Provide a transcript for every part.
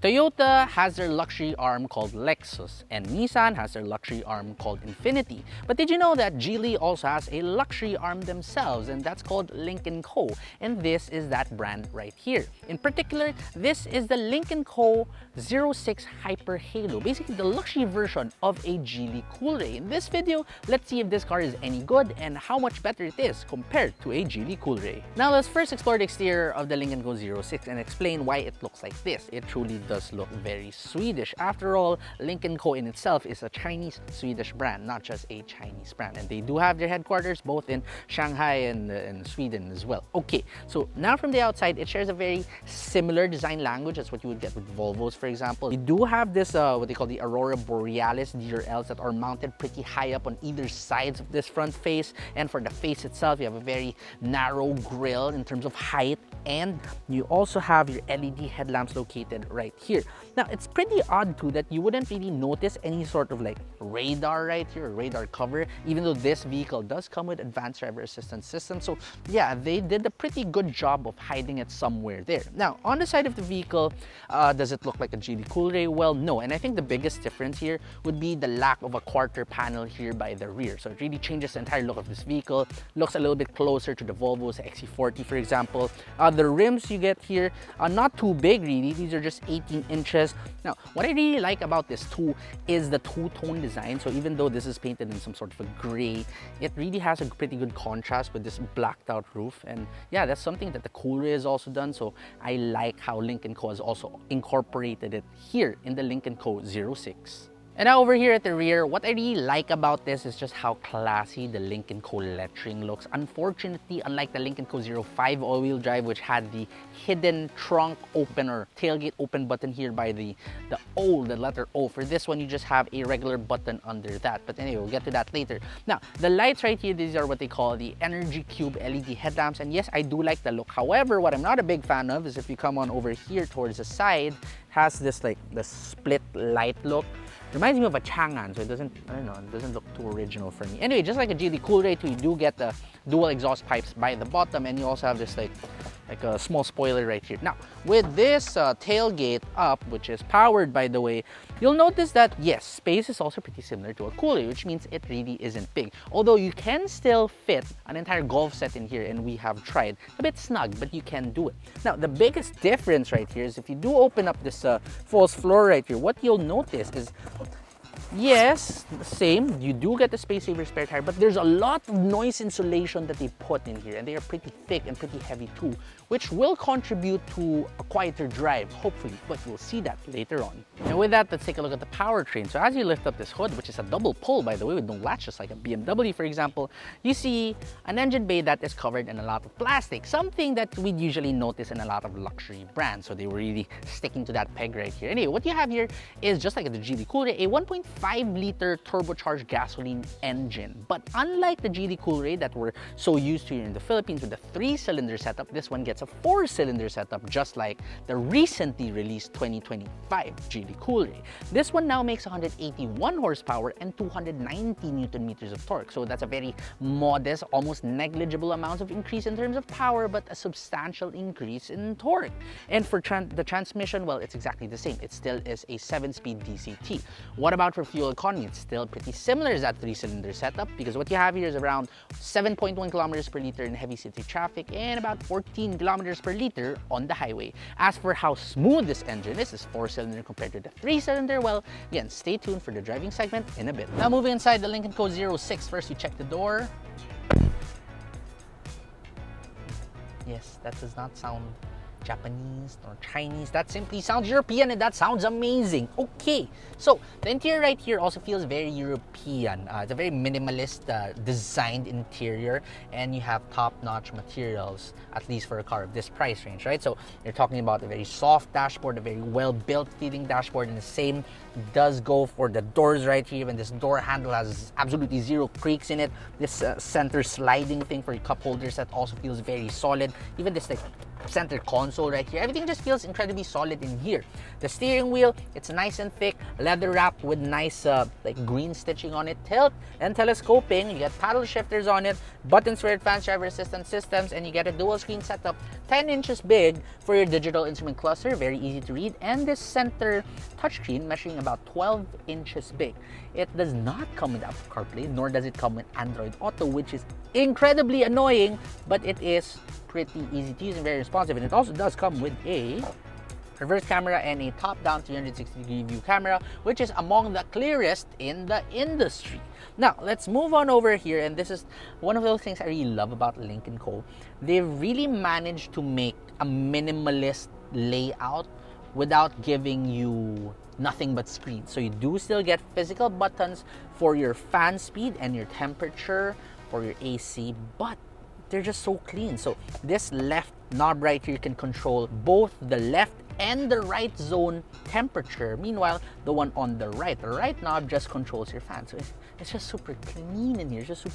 Toyota has their luxury arm called Lexus, and Nissan has their luxury arm called Infiniti. But did you know that Geely also has a luxury arm themselves, and that's called Lynk & Co. And this is that brand right here. In particular, this is the Lynk & Co. 06 Hyper Halo, basically the luxury version of a Geely Coolray. In this video, let's see if this car is any good and how much better it is compared to a Geely Coolray. Now let's first explore the exterior of the Lynk & Co. 06 and explain why it looks like this. It truly does look very Swedish. After all, Lynk & Co. in itself is a Chinese-Swedish brand, not just a Chinese brand. And they do have their headquarters both in Shanghai and in Sweden as well. Okay, so now from the outside, it shares a very similar design language as what you would get with Volvos, for example. You do have this, what they call the Aurora Borealis DRLs that are mounted pretty high up on either sides of this front face. And for the face itself, you have a very narrow grille in terms of height. And you also have your LED headlamps located right here. Now, it's pretty odd too that you wouldn't really notice any sort of like radar right here, or radar cover, even though this vehicle does come with advanced driver assistance system. So yeah, they did a pretty good job of hiding it somewhere there. Now, on the side of the vehicle, does it look like a Geely Coolray? Well, no. And I think the biggest difference here would be the lack of a quarter panel here by the rear. So it really changes the entire look of this vehicle. Looks a little bit closer to the Volvo's XC40, for example. The rims you get here are not too big really. These are just 18 inches. Now, what I really like about this too is the two-tone design. So even though this is painted in some sort of a gray, it really has a pretty good contrast with this blacked out roof. And yeah, that's something that the Coolray has also done. So I like how Lynk & Co. has also incorporated it here in the Lynk & Co. 06. And now over here at the rear, what I really like about this is just how classy the Lynk & Co. lettering looks. Unfortunately, unlike the Lynk & Co. 05 all-wheel drive, which had the hidden trunk open or tailgate open button here by the letter O. For this one, you just have a regular button under that. But anyway, we'll get to that later. Now, the lights right here, these are what they call the Energy Cube LED headlamps. And yes, I do like the look. However, what I'm not a big fan of is if you come on over here towards the side, has this like the split light look. Reminds me of a Chang'an, so it doesn't, I don't know, it doesn't look too original for me. Anyway, just like a Geely Coolray too, you do get the dual exhaust pipes by the bottom, and you also have this like a small spoiler right here. Now, with this tailgate up, which is powered by the way, you'll notice that yes, space is also pretty similar to a Coolray, which means it really isn't big. Although you can still fit an entire golf set in here, and we have tried. A bit snug, but you can do it. Now, the biggest difference right here is if you do open up this false floor right here, what you'll notice is yes, same, you do get the space saver spare tire, but there's a lot of noise insulation that they put in here, and they are pretty thick and pretty heavy too, which will contribute to a quieter drive, hopefully, but we'll see that later on. And with that, let's take a look at the powertrain. So as you lift up this hood, which is a double pull, by the way, with no latches like a BMW, for example, you see an engine bay that is covered in a lot of plastic, something that we'd usually notice in a lot of luxury brands. So they were really sticking to that peg right here. Anyway, what you have here is just like the Geely Coolray, a 1.5-liter turbocharged gasoline engine. But unlike the Geely Coolray that we're so used to here in the Philippines with a 3-cylinder setup, this one gets a 4-cylinder setup, just like the recently released 2025 Geely Coolray. This one now makes 181 horsepower and 290 Newton meters of torque. So that's a very modest, almost negligible amount of increase in terms of power, but a substantial increase in torque. And for the transmission, well, it's exactly the same. It still is a 7-speed DCT. What about for fuel economy? It's still pretty similar as that 3-cylinder setup, because what you have here is around 7.1 kilometers per liter in heavy city traffic and about 14 kilometers per liter on the highway. As for how smooth this engine is, this 4-cylinder compared to the 3-cylinder, well, again, stay tuned for the driving segment in a bit. Now moving inside the Lynk & Co. 06, first we check the door. Yes, that does not sound Japanese or Chinese. That simply sounds European, and that sounds amazing. Okay, so the interior right here also feels very European. It's a very minimalist designed interior, and you have top-notch materials, at least for a car of this price range, right? So you're talking about a very soft dashboard, a very well-built feeling dashboard, and the same does go for the doors right here. Even this door handle has absolutely zero creaks in it. This center sliding thing for your cup holders, that also feels very solid. Even this like center console right here, everything just feels incredibly solid in here. The steering wheel, it's nice and thick, leather wrapped with nice like green stitching on it. Tilt and telescoping, you get paddle shifters on it, buttons for advanced driver assistance systems, and you get a dual screen setup 10 inches big for your digital instrument cluster, very easy to read, and this center touchscreen measuring about 12 inches big. It does not come with Apple CarPlay, nor does it come with Android Auto, which is incredibly annoying, but it is pretty easy to use and very responsive. And it also does come with a reverse camera and a top-down 360-degree view camera, which is among the clearest in the industry. Now, let's move on over here, and this is one of those things I really love about Lynk & Co. They really managed to make a minimalist layout without giving you nothing but screens. So you do still get physical buttons for your fan speed and your temperature, for your AC, but they're just so clean. So this left knob right here can control both the left and the right zone temperature. Meanwhile, the one on the right knob just controls your fan. So it's just super clean in here. It's just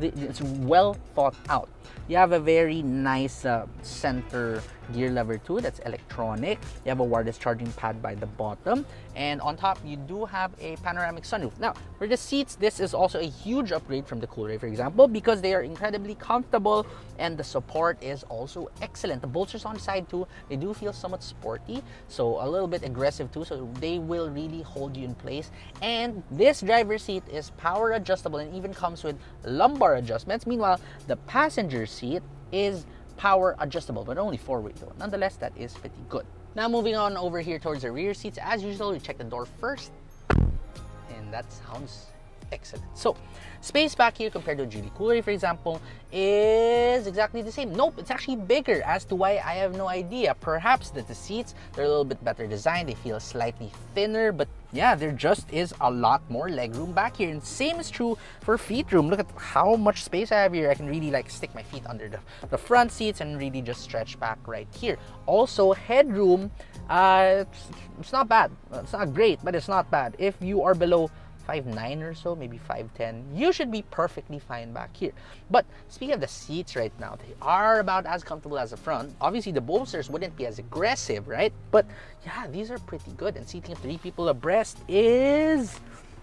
it's well thought out. You have a very nice center gear lever too that's electronic. You have a wireless charging pad by the bottom, and on top you do have a panoramic sunroof. Now for the seats, this is also a huge upgrade from the Coolray, for example, because they are incredibly comfortable and the support is also excellent. The bolsters on the side too, they do feel somewhat sporty, so a little bit aggressive too, so they will really hold you in place. And this driver's seat is power adjustable and even comes with lumbar adjustments. Meanwhile, the passenger seat is power adjustable, but only 4-way though. Nonetheless, that is pretty good. Now moving on over here towards the rear seats, as usual, we check the door first, and that sounds excellent. So space back here compared to a Geely Coolray, for example, is exactly the same. Nope, it's actually bigger. As to why, I have no idea. Perhaps that the seats, they're a little bit better designed, they feel slightly thinner, but yeah, there just is a lot more legroom back here. And same is true for feet room. Look at how much space I have here. I can really like stick my feet under the front seats and really just stretch back right here. Also, headroom, it's not bad. It's not great, but it's not bad. If you are below 5'9" or so, maybe 5'10", you should be perfectly fine back here. But speaking of the seats right now, they are about as comfortable as the front. Obviously, the bolsters wouldn't be as aggressive, right? But yeah, these are pretty good. And seating 3 people abreast is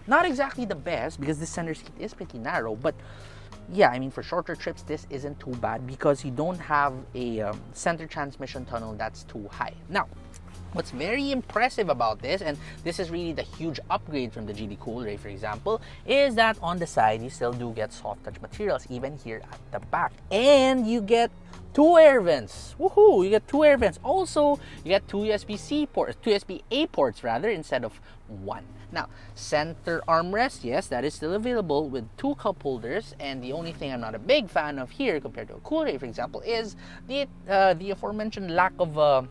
not exactly the best because this center seat is pretty narrow. But yeah, I mean, for shorter trips, this isn't too bad because you don't have a center transmission tunnel that's too high. Now, what's very impressive about this, and this is really the huge upgrade from the Geely Coolray, for example, is that on the side, you still do get soft touch materials, even here at the back. And you get 2 air vents. Woohoo! You get 2 air vents. Also, you get 2 USB-C ports, 2 USB-A ports rather, instead of 1. Now, center armrest, yes, that is still available with 2 cup holders. And the only thing I'm not a big fan of here compared to a Coolray, for example, is the aforementioned lack of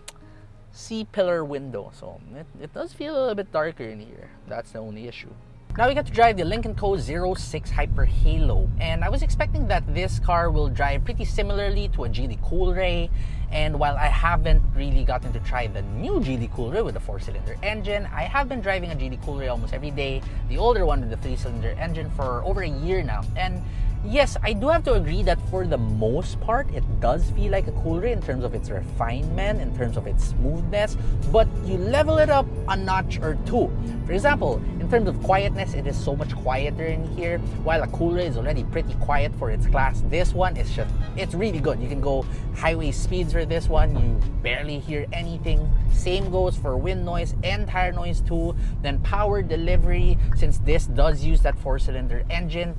C-pillar window. So it does feel a little bit darker in here. That's the only issue. Now we get to drive the Lynk & Co. 06 Hyper Halo, and I was expecting that this car will drive pretty similarly to a Geely Coolray. And while I haven't really gotten to try the new Geely Coolray with the 4-cylinder engine, I have been driving a Geely Coolray almost every day, the older one with the 3-cylinder engine, for over a year now. And yes, I do have to agree that for the most part, it does feel like a Coolray in terms of its refinement, in terms of its smoothness, but you level it up a notch or 2. For example, in terms of quietness, it is so much quieter in here. While a Coolray is already pretty quiet for its class, this one is it's really good. You can go highway speeds for this one, you barely hear anything. Same goes for wind noise and tire noise too. Then power delivery, since this does use that 4-cylinder engine,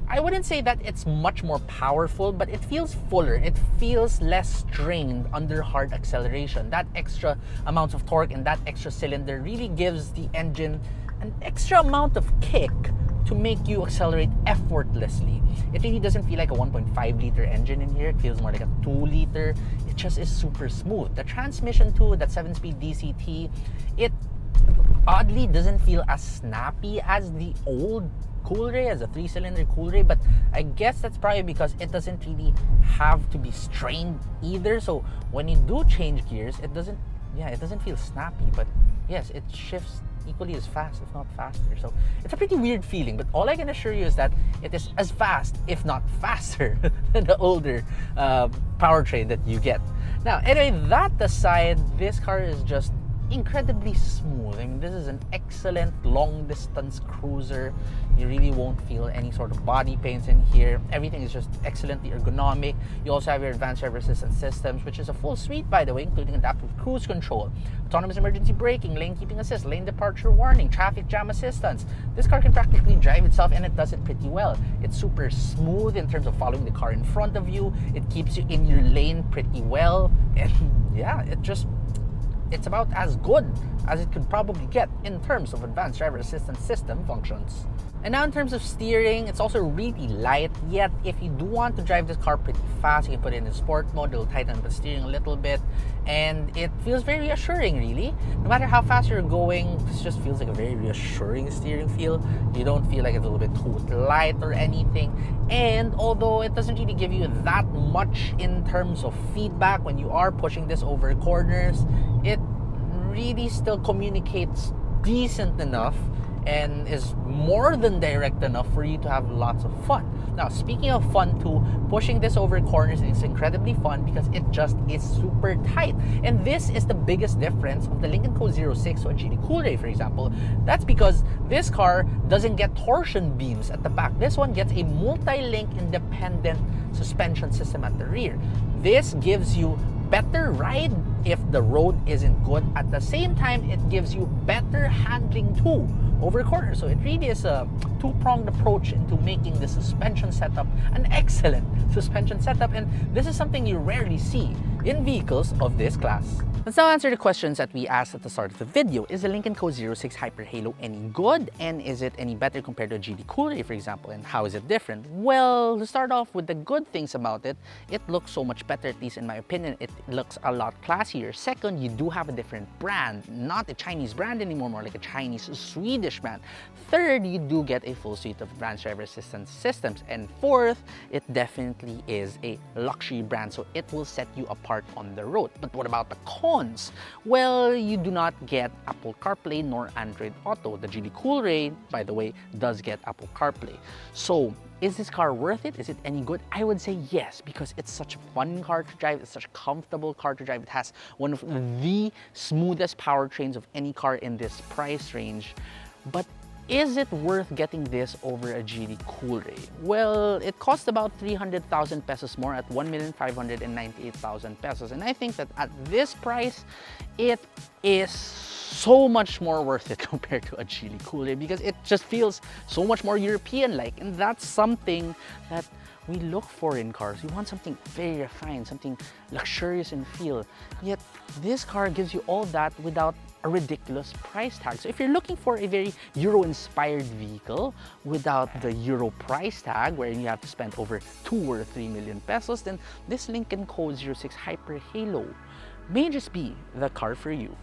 I wouldn't say that it's much more powerful, but it feels fuller. It feels less strained under hard acceleration. That extra amount of torque and that extra cylinder really gives the engine an extra amount of kick to make you accelerate effortlessly. It really doesn't feel like a 1.5 liter engine in here. It feels more like a 2 liter. It just is super smooth. The transmission too, that 7-speed DCT, it oddly doesn't feel as snappy as the old Coolray, as a 3-cylinder Coolray, but I guess that's probably because it doesn't really have to be strained either. So when you do change gears, it doesn't feel snappy, but yes, it shifts equally as fast, if not faster. So it's a pretty weird feeling, but all I can assure you is that it is as fast, if not faster, than the older powertrain that you get. Now, anyway, that aside, this car is just incredibly smooth. I mean, this is an excellent long distance cruiser. You really won't feel any sort of body pains in here. Everything is just excellently ergonomic. You also have your advanced driver assistance systems, which is a full suite, by the way, including adaptive cruise control, autonomous emergency braking, lane keeping assist, lane departure warning, traffic jam assistance. This car can practically drive itself, and it does it pretty well. It's super smooth in terms of following the car in front of you. It keeps you in your lane pretty well, and yeah, it's about as good as it could probably get in terms of advanced driver assistance system functions. And now in terms of steering, it's also really light, yet if you do want to drive this car pretty fast, you can put it in sport mode. It'll tighten up the steering a little bit, and it feels very reassuring, really. No matter how fast you're going, this just feels like a very reassuring steering feel. You don't feel like it's a little bit too light or anything. And although it doesn't really give you that much in terms of feedback when you are pushing this over corners, it really still communicates decent enough and is more than direct enough for you to have lots of fun. Now, speaking of fun too, pushing this over corners is incredibly fun because it just is super tight. And this is the biggest difference of the Lynk & Co 06 or Geely Coolray, for example. That's because this car doesn't get torsion beams at the back. This one gets a multi-link independent suspension system at the rear. This gives you better ride if the road isn't good. At the same time, it gives you better handling too over corners. So it really is a two-pronged approach into making the suspension setup an excellent suspension setup, and this is something you rarely see in vehicles of this class. Let's now answer the questions that we asked at the start of the video. Is the Lynk & Co 06 Hyper Halo any good? And is it any better compared to a Geely Coolray, for example? And how is it different? Well, to start off with the good things about it, it looks so much better, at least in my opinion. It looks a lot classier. Second, you do have a different brand, not a Chinese brand anymore, more like a Chinese-Swedish brand. Third, you do get a full suite of advanced driver assistance systems. And fourth, it definitely is a luxury brand, so it will set you apart on the road. But what about the cons? Well, you do not get Apple CarPlay nor Android Auto. The Geely Coolray, by the way, does get Apple CarPlay. So, is this car worth it? Is it any good? I would say yes, because it's such a fun car to drive. It's such a comfortable car to drive. It has one of the smoothest powertrains of any car in this price range. But is it worth getting this over a Geely Coolray? Well, it costs about 300,000 pesos more at 1,598,000 pesos. And I think that at this price, it is so much more worth it compared to a Geely Coolray because it just feels so much more European-like. And that's something that we look for in cars. We want something very refined, something luxurious in feel. Yet this car gives you all that without a ridiculous price tag. So if you're looking for a very Euro-inspired vehicle without the Euro price tag, where you have to spend over 2 or 3 million pesos, then this Lynk & Co 06 Hyper Halo may just be the car for you.